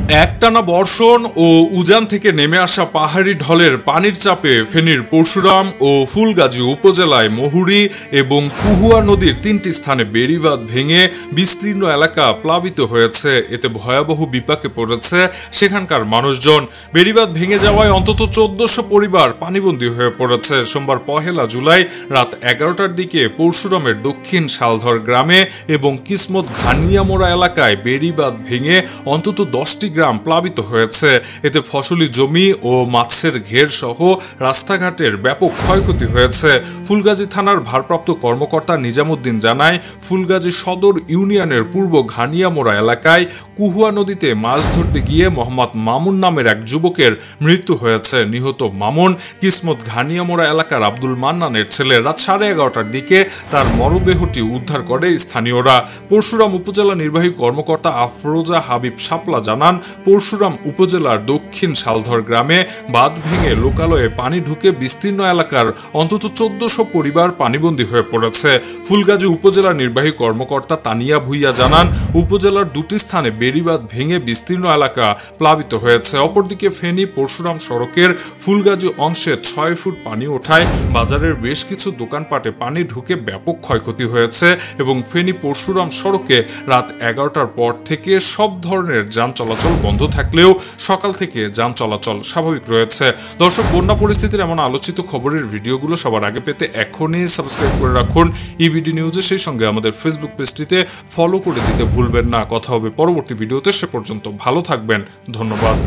একটানা বর্ষণ ও উজান থেকে নেমে আসা পাহাড়ি ঢলের পানির চাপে ফেনীর পরশুরাম ও ফুলগাজী উপজেলায় মহুরী এবং কুহুয়া নদীর ৩টি স্থানে বেড়িবাঁধ ভেঙে বিস্তীর্ণ এলাকা প্লাবিত হয়েছে। এতে ভয়াবহ বিপাকে পড়েছে সেখানকার মানুষজন। বেড়িবাঁধ ভেঙে যাওয়ায় অন্তত ১৪০০ পরিবার পানিবন্দী হয়ে পড়েছে। সোমবার ১ জুলাই রাত ১১টার দিকে পরশুরামের দক্ষিণ শালধর গ্রামে এবং কিসমত ঘানিয়ামোড়া এলাকায় বেড়িবাঁধ ভেঙে অন্তত ১০টি গ্রাম প্লাবিত হয়েছে। এতে ফসলি জমি ও মাছের ঘের সহ রাস্তাঘাটের ব্যাপক ক্ষয়ক্ষতি হয়েছে। ফুলগাজী থানার ভারপ্রাপ্ত কর্মকর্তা নিজামুদ্দিন জানায়, ফুলগাজী সদর ইউনিয়নের পূর্ব ঘানিয়ামোড়া এলাকায় কুহুয়া নদীতে মাছ ধরতে গিয়ে মোহাম্মদ মামুন নামের এক যুবকের মৃত্যু হয়েছে। নিহত মামুন কিসমত ঘানিয়ামোড়া এলাকার আব্দুল মান্নানের ছেলে। রাত 11:30টার দিকে তার মরদেহটি উদ্ধার করে স্থানীয়রা। পরশুরাম উপজেলা নির্বাহী কর্মকর্তা আফরোজা হাবিব শাপলা জানান, পরশুরাম উপজেলার দক্ষিণ শালধর গ্রামে বাঁধ ভেঙে লোকালয়ে পানি ঢুকে বিস্তীর্ণ এলাকার অন্তত ১৪০০ পরিবার পানিবন্দী হয়ে পড়েছে। ফুলগাজী উপজেলা নির্বাহী কর্মকর্তা তানিয়া ভুইয়া জানান, উপজেলার ২টি স্থানে বেড়িবাঁধ ভেঙে বিস্তীর্ণ এলাকা প্লাবিত হয়েছে। অপরদিকে ফেনী পরশুরাম সড়কের ফুলগাজী অংশে ৬ ফুট পানি ওঠায় বাজারের বেশ কিছু দোকানপাটে পানি ঢুকে ব্যাপক ক্ষয়ক্ষতি হয়েছে এবং ফেনী পরশুরাম সড়কে রাত ১১টার পর থেকে সব ধরনের যান চলাচল বন্ধ থাকলেও সকাল থেকে যান চলাচল স্বাভাবিক রয়েছে। দর্শক, বন্যা পরিস্থিতির এমন আলোচিত খবরের ভিডিওগুলো সবার আগে পেতে এখনই সাবস্ক্রাইব করে রাখুন ইবিডি নিউজে। সেই সঙ্গে আমাদের ফেসবুক পেজটিতে ফলো করে দিতে ভুলবেন না। কথা হবে পরবর্তী ভিডিওতে। সে পর্যন্ত ভালো থাকবেন। ধন্যবাদ।